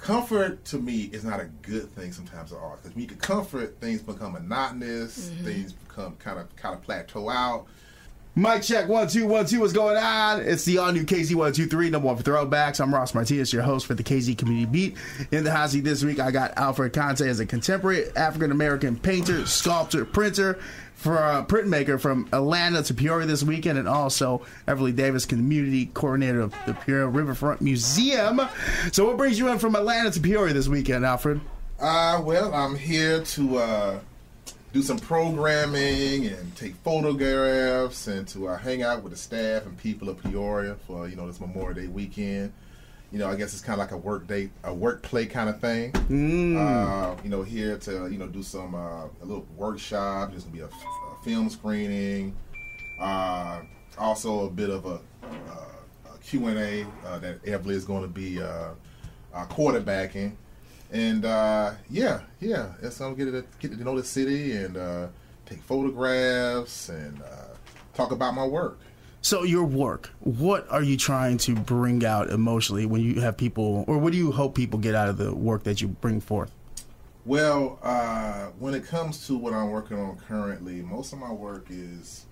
comfort to me is not a good thing sometimes in art, because when you get comfort, things become monotonous, things become kind of plateau out. Mic check, 1 2 1 2. What's going on? It's the all-new KZ123, number one for throwbacks. I'm Ross Martinez, your host for the KZ Community Beat. In the hot seat this week, I got Alfred Conteh as a contemporary African-American painter, sculptor, printer, for printmaker from Atlanta to Peoria this weekend, and also Everley Davis, community coordinator of the Peoria Riverfront Museum. So what brings you in from Atlanta to Peoria this weekend, Alfred? Well, I'm here to do some programming and take photographs and to hang out with the staff and people of Peoria for, this Memorial Day weekend. I guess it's kind of like a work play kind of thing. Here to, do some, a little workshop. There's going to be a film screening. Also a bit of a Q&A that Everley is going to be quarterbacking. And it's going to get to know the city and take photographs and talk about my work. So your work, what are you trying to bring out emotionally when you have people, or what do you hope people get out of the work that you bring forth? Well, when it comes to what I'm working on currently, most of my work is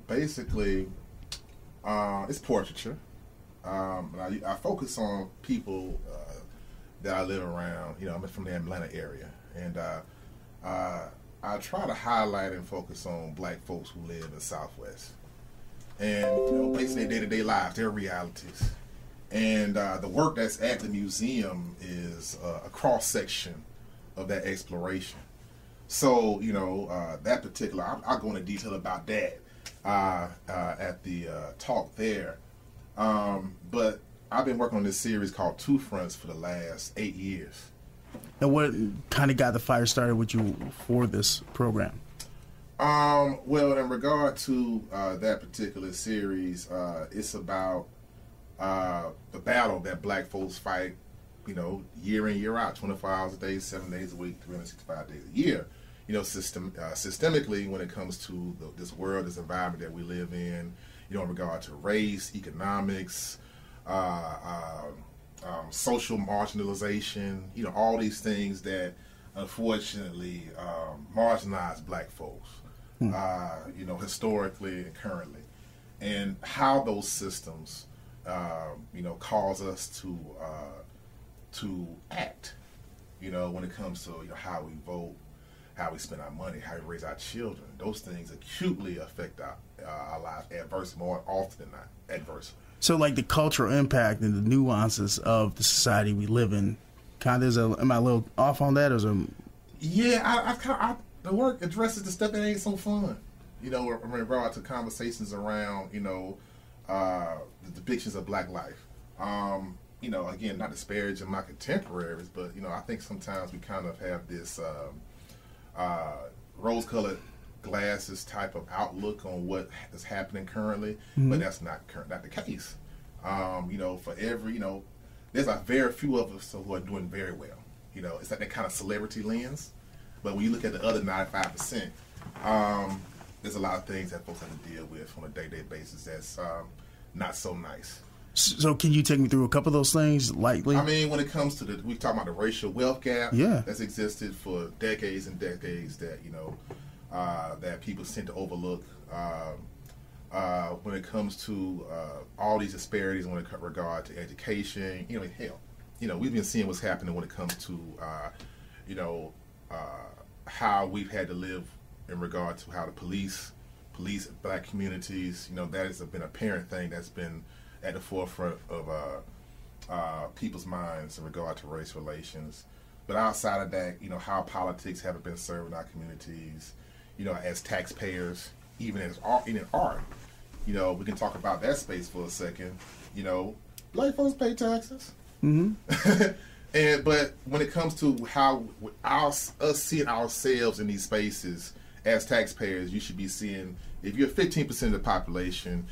basically it's portraiture. I focus on people that I live around. I'm from the Atlanta area, and I try to highlight and focus on black folks who live in the Southwest, and basically their day-to-day lives, their realities. And the work that's at the museum is a cross-section of that exploration. So, that particular, I'll go into detail about that at the talk there. But I've been working on this series called Two Fronts for the last 8 years. And what kind of got the fire started with you for this program? Well, in regard to that particular series, it's about the battle that black folks fight, year in, year out, 24 hours a day, 7 days a week, 365 days a year. Systemically when it comes to this world, this environment that we live in, in regard to race, economics, social marginalization, all these things that unfortunately marginalize black folks, historically and currently, and how those systems, cause us to act, when it comes to how we vote, how we spend our money, how we raise our children. Those things acutely affect our lives adversely, more often than not adversely. So, like the cultural impact and the nuances of the society we live in, am I a little off on that, or is it? Yeah, the work addresses the stuff that ain't so fun. In regard to conversations around, the depictions of black life. Again, not disparaging my contemporaries, but I think sometimes we kind of have this rose-colored glasses type of outlook on what is happening currently, but that's not the case. For every, there's a very few of us who are doing very well. It's like that kind of celebrity lens. But when you look at the other 95%, there's a lot of things that folks have to deal with on a day-to-day basis that's not so nice. So can you take me through a couple of those things lightly? I mean, when it comes to we talk about the racial wealth gap that's existed for decades and decades that, that people tend to overlook. When it comes to all these disparities in regard to education, we've been seeing what's happening when it comes to, how we've had to live in regard to how the police black communities, that has been a parent thing that's been at the forefront of people's minds in regard to race relations. But outside of that, how politics haven't been served in our communities, as taxpayers, even in art. We can talk about that space for a second. Black folks pay taxes. But when it comes to how us seeing ourselves in these spaces as taxpayers, you should be seeing, if you're 15% of the population,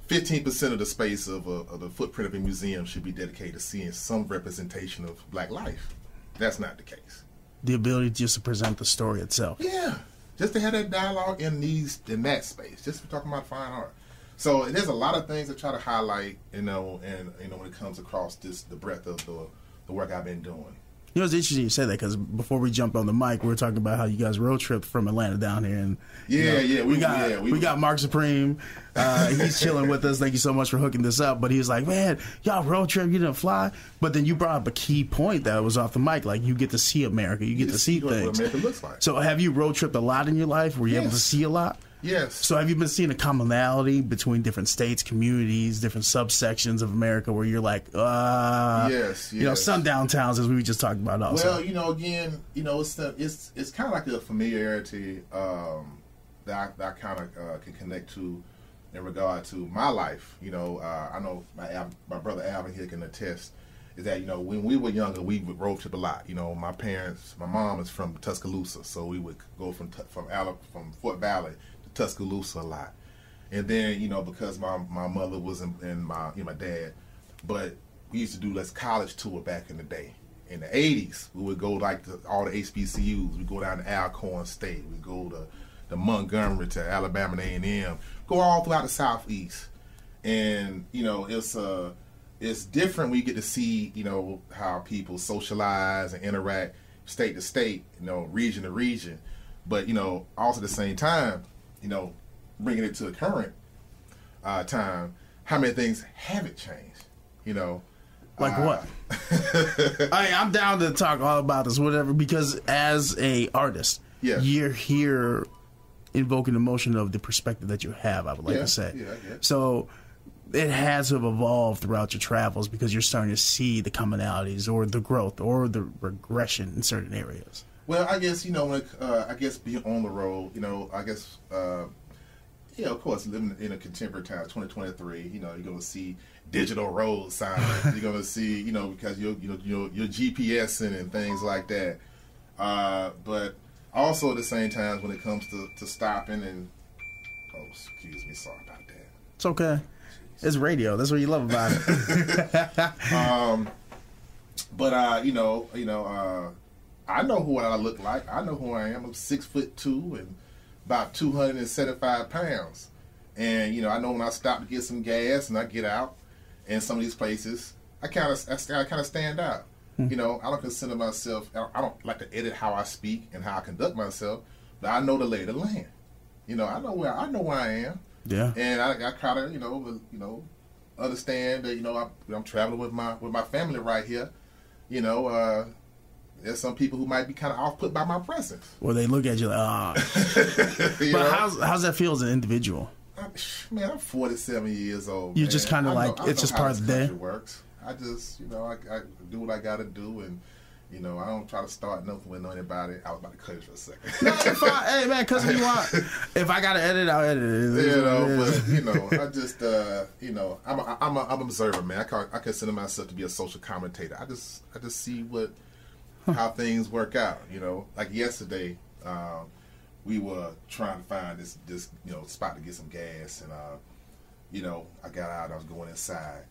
15% of the space of the footprint of a museum should be dedicated to seeing some representation of black life. That's not the case. The ability just to present the story itself. Yeah, just to have that dialogue in that space. Just for talking about fine art. So there's a lot of things to try to highlight, and when it comes across the breadth of the work I've been doing. You know, it's interesting you say that because before we jumped on the mic, we were talking about how you guys road tripped from Atlanta down here, and we got Mark Supreme. He's chilling with us. Thank you so much for hooking this up. But he was like, "Man, y'all road trip, you didn't fly." But then you brought up a key point that was off the mic, like you get to see America, you get to see things. What America looks like. So, have you road tripped a lot in your life? Were you able to see a lot? Yes. So have you been seeing a commonality between different states, communities, different subsections of America where you're like, yes. You know, sundown towns, as we just talked about also. Well, again, it's kind of like a familiarity that I kind of can connect to in regard to my life. I know my brother Alvin here can attest, is that, when we were younger, we would road trip a lot. My mom is from Tuscaloosa, so we would go from Fort Valley Tuscaloosa a lot, and then because my mother was and my dad, but we used to do college tour back in the day. In the 80s, we would go all the HBCUs. We go down to Alcorn State. We go to Montgomery, to Alabama A&M. Go all throughout the Southeast, and it's different when you get to see how people socialize and interact state to state, region to region, but also at the same time. Bringing it to the current time, how many things haven't changed? Like what? I'm down to talk all about this, whatever, because as a artist, you're here invoking the emotion of the perspective that you have, I would like to say. So it has to have evolved throughout your travels because you're starting to see the commonalities or the growth or the regression in certain areas. Well, I guess, being on the road, of course, living in a contemporary time, 2023, you're going to see digital road signs. You're going to see, because you're GPSing and things like that. But also at the same time, when it comes to stopping and, excuse me, sorry about that. It's okay. It's radio. That's what you love about it. I know what I look like. I know who I am. I'm 6'2" and about 275 pounds. And I know when I stop to get some gas and I get out in some of these places, I kind of stand out. I don't consider myself. I don't like to edit how I speak and how I conduct myself, but I know the lay of the land. I know where I am. Yeah. And I kind of understand that I'm traveling with my family right here. There's some people who might be kind of off-put by my presence. Or they look at you like, But how's that feel as an individual? I'm 47 years old. You're just kind of like, it's just part of the day? It works. I just, I do what I got to do, and, I don't try to start nothing with anybody. I was about to cut it for a second. No, hey, man, because if you want, if I got to edit, I'll edit it. I just, I'm an observer, man. I consider myself to be a social commentator. I just see how things work out, Like yesterday, we were trying to find this spot to get some gas, and I got out. I was going inside,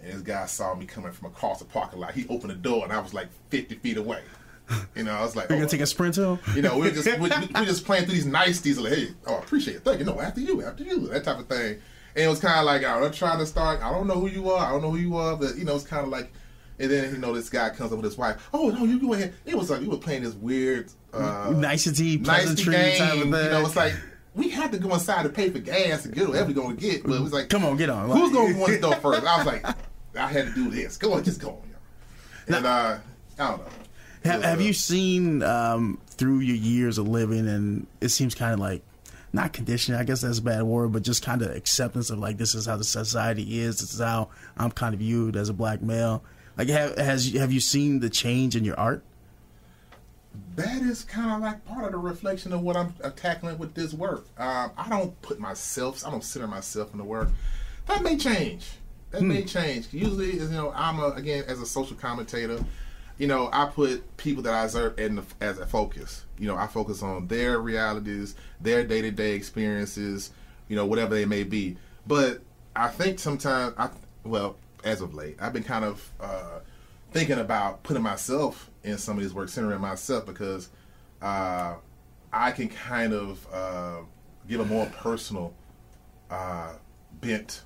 and this guy saw me coming from across the parking lot. He opened the door, and I was like 50 feet away. I was like, "Are you gonna take a sprint to him?" we're just playing through these niceties. Like, hey, I appreciate it. Thank you. No, after you, that type of thing. And it was kind of like I'm trying to start. I don't know who you are, but it's kind of like. And then, this guy comes up with his wife. Oh, no, you go ahead. It was like we were playing this weird... nicety pleasantry game. Type of thing. It's like, we had to go inside to pay for gas to get whatever we're going to get. But it was like... Come on, get on. Who's going to go in the door first? I was like, I had to do this. Go on, just go on. And I don't know. Have you seen, through your years of living, and it seems kind of like, not conditioning, I guess that's a bad word, but just kind of acceptance of, like, this is how the society is. This is how I'm kind of viewed as a black male. Like, have you seen the change in your art? That is kind of like part of the reflection of what I'm tackling with this work. I don't center myself in the work. That may change. Usually, again, as a social commentator, I put people that I observe as a focus. I focus on their realities, their day-to-day experiences, whatever they may be. But I think sometimes, as of late, I've been kind of thinking about putting myself in some of these work, centering myself, because I can kind of give a more personal bent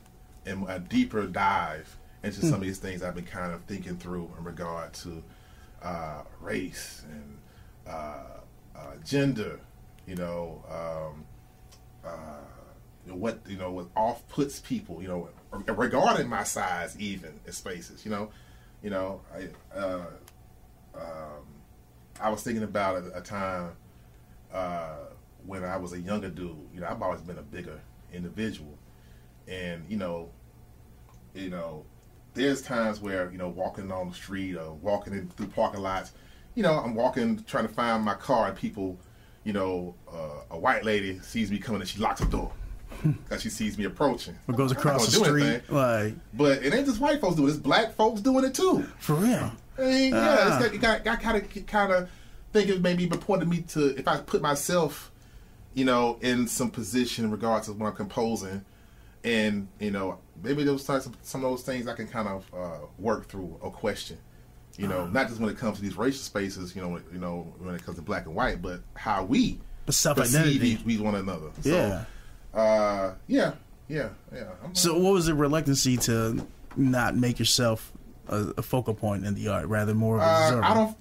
and a deeper dive into some of these things I've been kind of thinking through in regard to race and gender, what off puts people, regarding my size even in spaces, I was thinking about a time when I was a younger dude. I've always been a bigger individual, and there's times where walking on the street or walking in through parking lots, I'm walking trying to find my car, and people, a white lady sees me coming and she locks the door because she sees me approaching. Or goes across the street, but it ain't just white folks doing it; it's black folks doing it too. For real. It's got kind of think it maybe important to me to, if I put myself, in some position in regards to when I'm composing, and maybe those some of those things I can kind of work through or question, not just when it comes to these racial spaces, when it comes to black and white, but how we perceive one another. Yeah. So, yeah. So, what was the reluctancy to not make yourself a focal point in the art, rather more of a observer? I don't.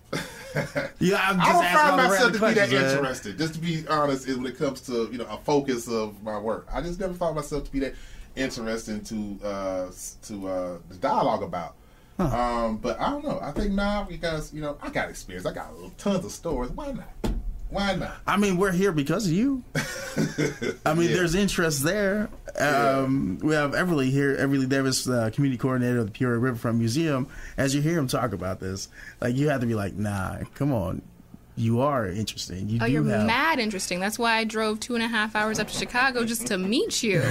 I don't find myself to be that interested. Just to be honest, when it comes to a focus of my work, I just never thought myself to be that interesting to the dialogue about. But I don't know. I think now because I got experience, I got tons of stories. Why not? Why not? I mean, we're here because of you. I mean, there's interest there. We have Everley here, Everley Davis, community coordinator of the Peoria Riverfront Museum. As you hear him talk about this, you have to be like, nah, come on. You are interesting. You're mad interesting. That's why I drove 2.5 hours up to Chicago just to meet you.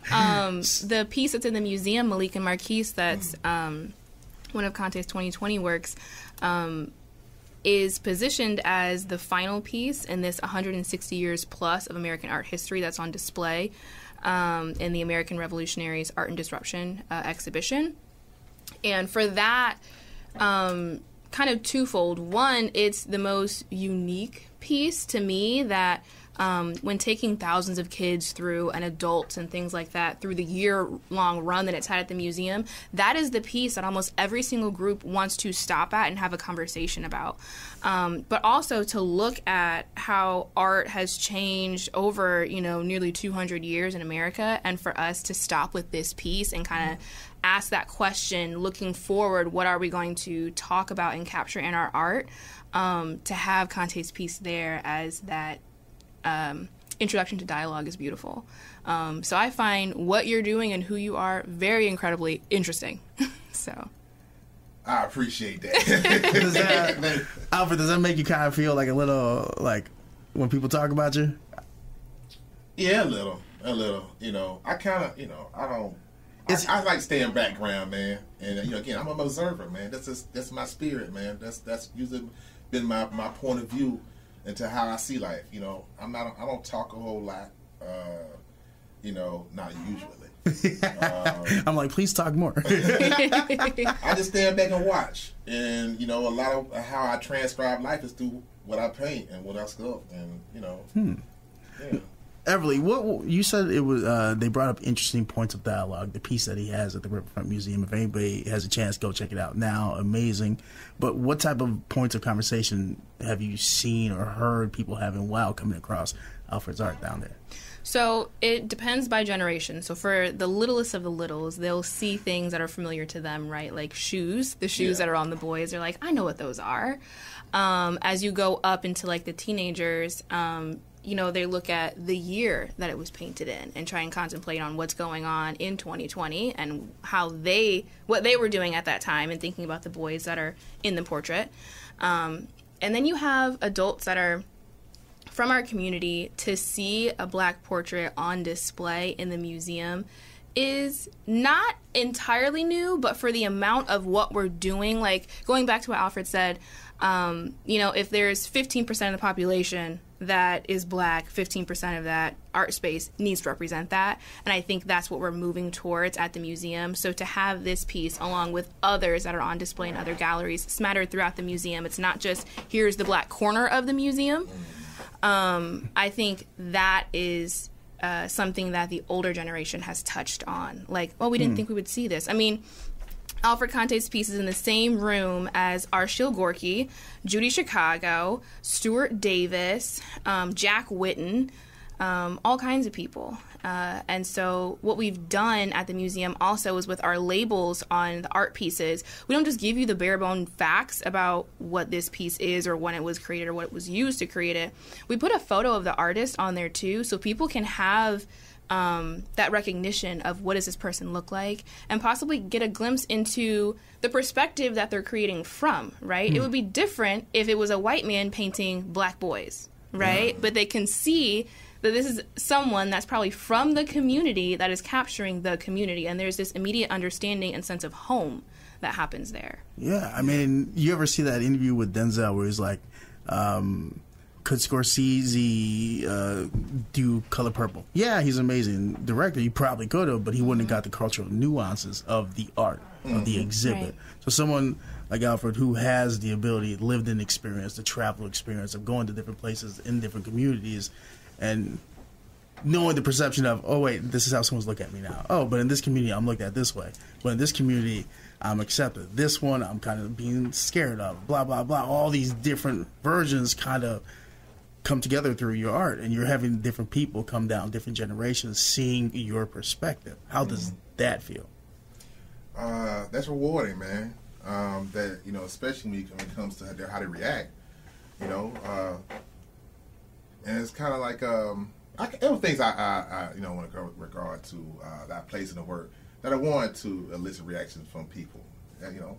The piece that's in the museum, Malik and Marquise, that's one of Conteh's 2020 works, is positioned as the final piece in this 160 years plus of American art history that's on display in the American Revolutionaries Art and Disruption exhibition. And for that, kind of twofold. One, it's the most unique piece to me that when taking thousands of kids through, and adults and things like that, through the year-long run that it's had at the museum, that is the piece that almost every single group wants to stop at and have a conversation about. But also to look at how art has changed over, nearly 200 years in America, and for us to stop with this piece and kind of ask that question, looking forward, what are we going to talk about and capture in our art? To have Conteh's piece there as that introduction to dialogue is beautiful. So I find what you're doing and who you are very incredibly interesting. So I appreciate that. Alfred, does that make you kind of feel like a little, like when people talk about you? Yeah, a little. I kind of, I don't. I like staying background, man. And again, I'm an observer, man. That's my spirit, man. That's usually been my point of view into how I see life. I don't talk a whole lot. Not usually. I'm like, please talk more. I just stand back and watch, and a lot of how I transcribe life is through what I paint and what I sculpt, and yeah. Everley, what you said it was? They brought up interesting points of dialogue. The piece that he has at the Riverfront Museum. If anybody has a chance, go check it out now. Amazing. But what type of points of conversation have you seen or heard people having while coming across Alfred's art down there? So it depends by generation. So for the littlest of the littles, they'll see things that are familiar to them, right? Like shoes. The shoes that are on the boys, they're like, I know what those are. As you go up into the teenagers, they look at the year that it was painted in and try and contemplate on what's going on in 2020 and what they were doing at that time and thinking about the boys that are in the portrait. And then you have adults that are from our community. To see a black portrait on display in the museum is not entirely new, but for the amount of what we're doing, going back to what Alfred said, if there's 15% of the population that is black, 15% of that art space needs to represent that. And I think that's what we're moving towards at the museum. So to have this piece along with others that are on display in other galleries smattered throughout the museum, it's not just here's the black corner of the museum. I think that is something that the older generation has touched on. Like, oh, we didn't think we would see this. I mean, Alfred Conteh's piece is in the same room as Arshile Gorky, Judy Chicago, Stuart Davis, Jack Whitten, all kinds of people. And so what we've done at the museum also is with our labels on the art pieces, we don't just give you the bare bone facts about what this piece is or when it was created or what it was used to create it. We put a photo of the artist on there too, so people can have that recognition of what does this person look like and possibly get a glimpse into the perspective that they're creating from, right? It would be different if it was a white man painting black boys, right? But they can see that this is someone that's probably from the community that is capturing the community, and there's this immediate understanding and sense of home that happens there. Yeah, I mean, you ever see that interview with Denzel where he's like, could Scorsese do Color Purple? Yeah, he's an amazing director. He probably could have, but he wouldn't have got the cultural nuances of the art, of the exhibit. Right. So someone like Alfred, who has the ability, lived in experience, the travel experience of going to different places in different communities, and knowing the perception of, oh, wait, this is how someone's looking at me now. Oh, but in this community, I'm looked at this way. But in this community, I'm accepted. This one, I'm kind of being scared of, blah, blah, blah. All these different versions kind of come together through your art, and you're having different people come down, different generations, seeing your perspective. How does that feel? That's rewarding, man. That, you know, especially when it comes to how they react, you know, and it's kind of like there were things I you know, with regard to that place in the work that I wanted to elicit reactions from people, you know,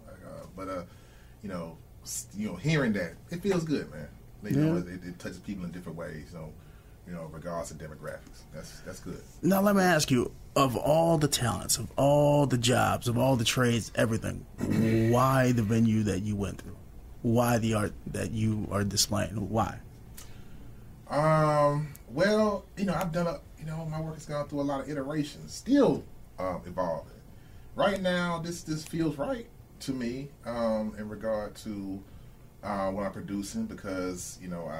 but you know, hearing that, it feels good, man. You know, it touches people in different ways, you know, regards to demographics. That's good. Now let me ask you, of all the talents, of all the jobs, of all the trades, everything, why the venue that you went through? Why the art that you are displaying? Why? Well, you know, my work has gone through a lot of iterations, still evolving. Right now, this feels right to me in regard to what I'm producing, because, you know,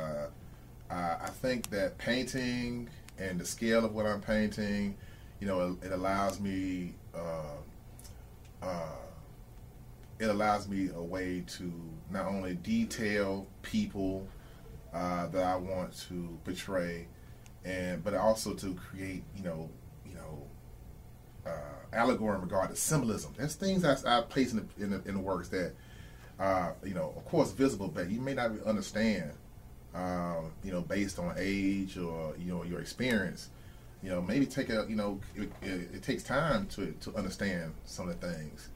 I think that painting and the scale of what I'm painting, you know, it allows me a way to not only detail people that I want to portray, but also to create, allegory in regard to symbolism. There's things I place in the works that, of course, visible, but you may not understand, based on age or your experience. Maybe take it takes time to understand some of the things,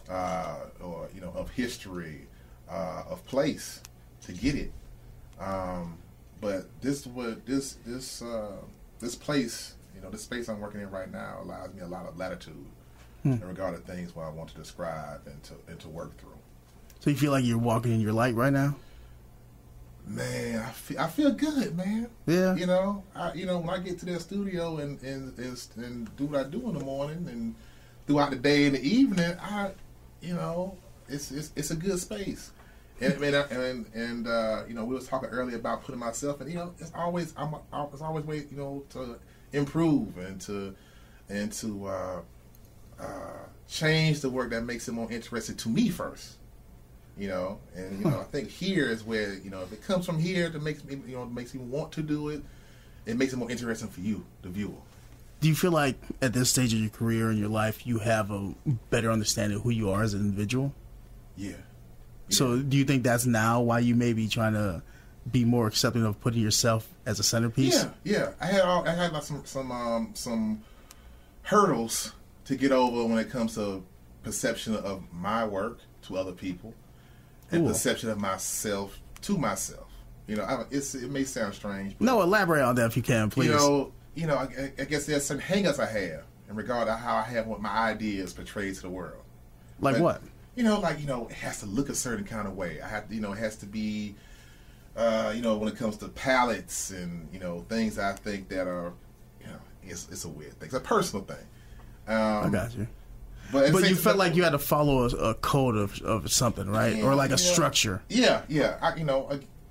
of history, of place, to get it. But this place, this space I'm working in right now allows me a lot of latitude in regard to things what I want to describe and to work through. So you feel like you're walking in your light right now? Man, I feel good, man. Yeah. When I get to that studio and do what I do in the morning and throughout the day and the evening, it's a good space. And we was talking earlier about putting myself in. It's always way to improve and to change the work that makes it more interesting to me first. I think here is where if it comes from here, that makes me makes me want to do it. It makes it more interesting for you, the viewer. Do you feel like at this stage of your career and your life, you have a better understanding of who you are as an individual? Yeah. So do you think that's now why you may be trying to be more accepting of putting yourself as a centerpiece? Yeah. I had like some hurdles to get over when it comes to perception of my work to other people and perception of myself to myself. It may sound strange. But, no, elaborate on that if you can, please. I guess there's some hang-ups I have in regard to how I have what my ideas portrayed to the world. Like what? It has to look a certain kind of way. It has to be, when it comes to palettes and, things I think that are, it's a weird thing. It's a personal thing. I got you. But you felt like you had to follow a code of something, right? Or like a structure. Yeah.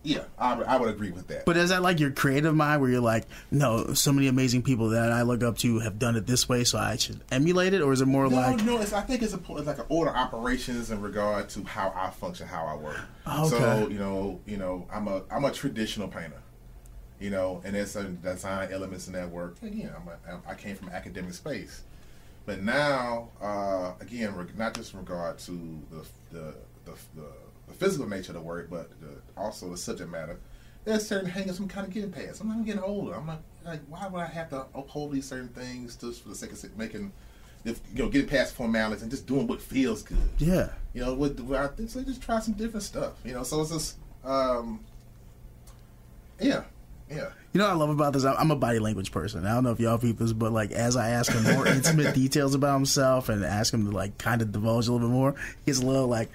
Yeah, I would agree with that. But is that like your creative mind where you're like, no, so many amazing people that I look up to have done it this way, so I should emulate it? Or is it more like... No, I think it's like an order of operations in regard to how I function, how I work. Okay. So, I'm a traditional painter. And there's some design elements in that work. Again, I came from academic space. But now, again, not just in regard to the physical nature of the work, but also the subject matter. There's certain hang-ups I'm kind of getting past. I'm getting older. I'm like, why would I have to uphold these certain things just for the sake of making, getting past formalities and just doing what feels good? Yeah. So just try some different stuff. So it's just, yeah. You know what I love about this? I'm a body language person. I don't know if y'all people this, but like as I ask him more intimate details about himself and ask him to like kind of divulge a little bit more, he's a little like,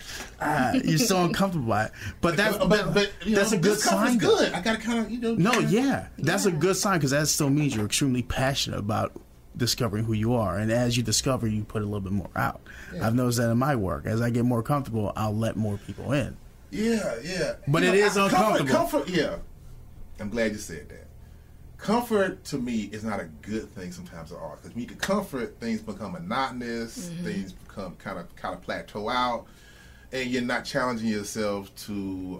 you're so uncomfortable by it. But that's a good sign. Good. I gotta kind of No, yeah, that's a good sign because that still means you're extremely passionate about discovering who you are, and as you discover, you put a little bit more out. Yeah. I've noticed that in my work. As I get more comfortable, I'll let more people in. Yeah. But it is uncomfortable. Comfort, yeah. I'm glad you said that. Comfort to me is not a good thing sometimes at all, because when you get comfort, things become monotonous, things become kind of plateau out, and you're not challenging yourself to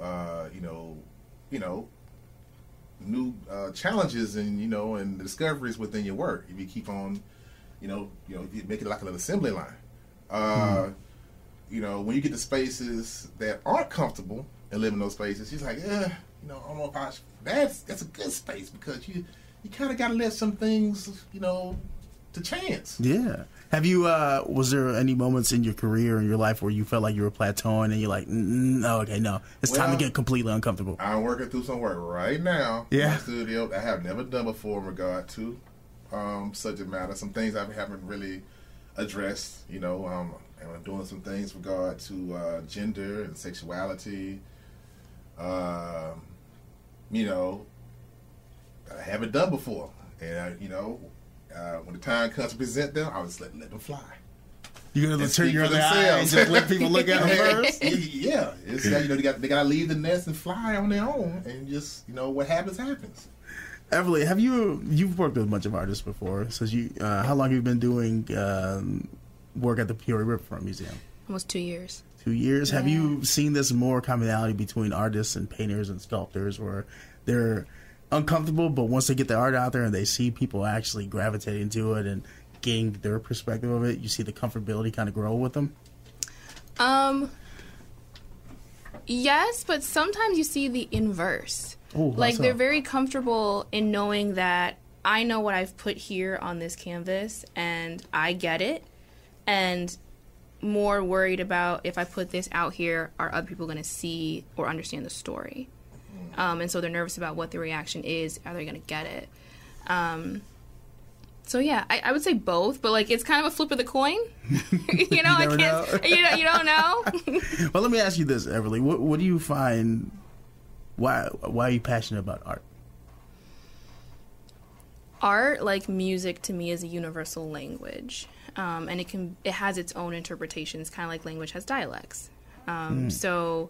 new challenges and and discoveries within your work. If you keep on you make it like an assembly line. When you get to spaces that aren't comfortable and live in those spaces, you're like, I don't know if that's a good space, because you kind of got to let some things, to chance. Yeah. Have you, was there any moments in your career, in your life, where you felt like you were plateauing and you're like, no, it's time to get completely uncomfortable? I'm working through some work right now in my studio that I have never done before in regard to subject matter. Some things I haven't really addressed, and I'm doing some things in regard to gender and sexuality. That I haven't done before, and when the time comes to present them, I just let them fly. You're gonna turn your other eye and just let people look at them first. Yeah, it's they gotta leave the nest and fly on their own, and just what happens. Everley, you've worked with a bunch of artists before? So how long have you been doing work at the Peoria Riverfront Museum? Almost 2 years. 2 years. Yeah. Have you seen this more commonality between artists and painters and sculptors, where they're uncomfortable, but once they get the art out there and they see people actually gravitating to it and getting their perspective of it, you see the comfortability kind of grow with them? Yes, but sometimes you see the inverse. Ooh, like they're very comfortable in knowing that I know what I've put here on this canvas and I get it, and more worried about, if I put this out here, are other people going to see or understand the story? And so they're nervous about what the reaction is. Are they going to get it? So yeah, I would say both, but like it's kind of a flip of the coin. I can't. Know. You don't know. Well, let me ask you this, Everley. What do you find? Why are you passionate about art? Art, like music, to me is a universal language, and it has its own interpretations, kind of like language has dialects. So,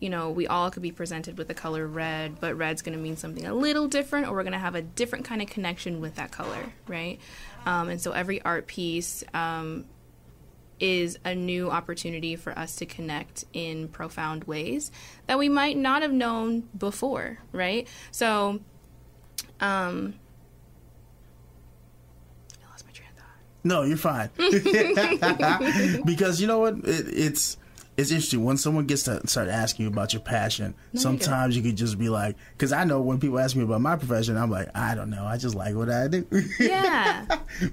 we all could be presented with the color red, but red's going to mean something a little different, or we're going to have a different kind of connection with that color, right? And so every art piece is a new opportunity for us to connect in profound ways that we might not have known before, right? So, I lost my train of thought. No, you're fine. Because you know what? It's interesting when someone gets to start asking you about your passion. Sometimes you could just be like, because I know when people ask me about my profession, I'm like, I don't know, I just like what I do. Yeah.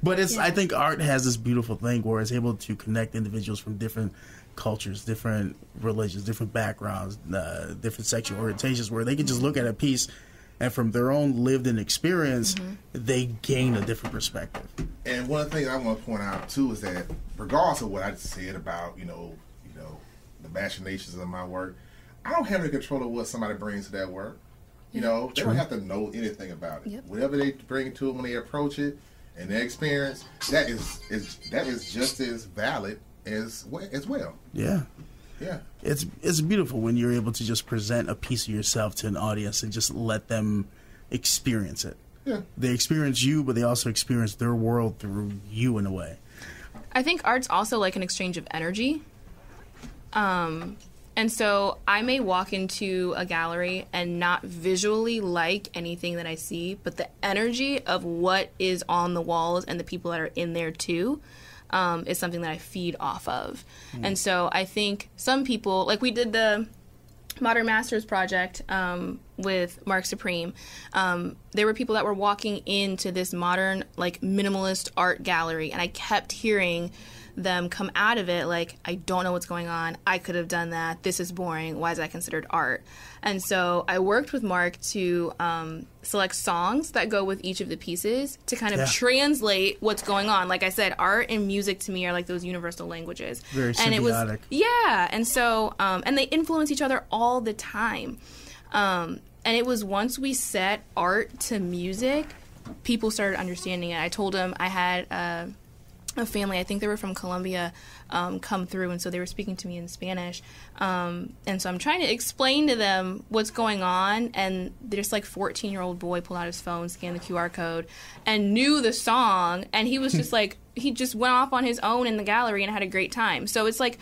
But I think art has this beautiful thing where it's able to connect individuals from different cultures, different religions, different backgrounds, different sexual orientations, where they can just look at a piece and from their own lived-in experience, they gain a different perspective. And one of the things I want to point out too is that, regardless of what I just said about the machinations of my work, I don't have any control of what somebody brings to that work. They don't have to know anything about it. Yep. Whatever they bring to it when they approach it and their experience, that is just as valid as well. Yeah. Yeah. it's beautiful when you're able to just present a piece of yourself to an audience and just let them experience it. Yeah. They experience you, but they also experience their world through you in a way. I think art's also like an exchange of energy. And so I may walk into a gallery and not visually like anything that I see, but the energy of what is on the walls and the people that are in there too is something that I feed off of. And so I think some people, like we did the Modern Masters project with Mark Supreme, there were people that were walking into this modern, like, minimalist art gallery, and I kept hearing them come out of it like, I don't know what's going on, I could have done that, this is boring, why is that considered art? And so I worked with Mark to select songs that go with each of the pieces to kind of translate what's going on. Like I said, art and music to me are like those universal languages. Very symbiotic. And it was, and so, and they influence each other all the time. And it was once we set art to music, people started understanding it. I told them I had a family, I think they were from Colombia, come through, and so they were speaking to me in Spanish. And so I'm trying to explain to them what's going on, and this like 14-year-old boy pulled out his phone, scanned the QR code, and knew the song, and he was just like, he just went off on his own in the gallery and had a great time. So it's like,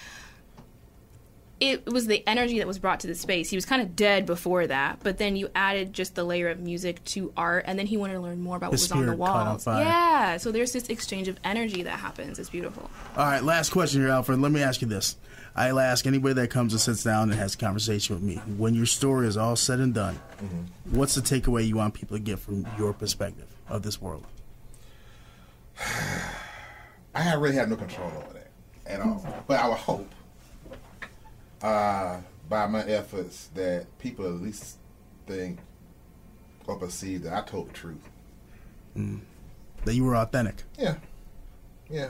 it was the energy that was brought to the space. He was kind of dead before that, but then you added just the layer of music to art, and then he wanted to learn more about what was on the walls. Yeah, so there's this exchange of energy that happens. It's beautiful. All right, last question here, Alfred. Let me ask you this. I'll ask anybody that comes and sits down and has a conversation with me. When your story is all said and done, what's the takeaway you want people to get from your perspective of this world? I really have no control over that at all. But I would hope, by my efforts, that people at least think or perceive that I told the truth. That you were authentic. Yeah. Yeah.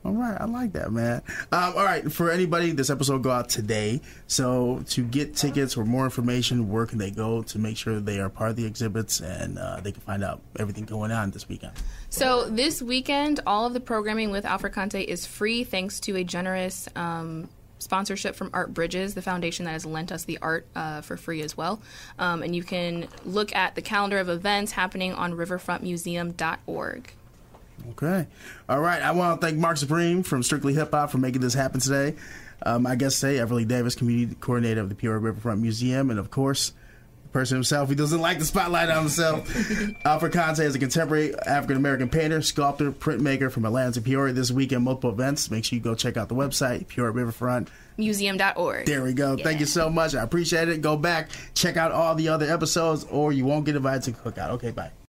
All right, I like that, man. All right, for anybody, this episode will go out today. So to get tickets or more information, where can they go to make sure they are part of the exhibits and they can find out everything going on this weekend? So this weekend, all of the programming with Alfred Conteh is free thanks to a generous sponsorship from Art Bridges, the foundation that has lent us the art for free as well. And you can look at the calendar of events happening on riverfrontmuseum.org. Okay. All right. I want to thank Mark Supreme from Strictly Hip Hop for making this happen today. My guest today, Everley Davis, Community Coordinator of the Peoria Riverfront Museum, and of course, the person himself, he doesn't like the spotlight on himself. Alfred Conteh is a contemporary African-American painter, sculptor, printmaker from Atlanta to Peoria this weekend, multiple events. Make sure you go check out the website, Peoria Riverfront Museum.org. There we go. Yeah. Thank you so much. I appreciate it. Go back, check out all the other episodes, or you won't get invited to the cookout. Okay, bye.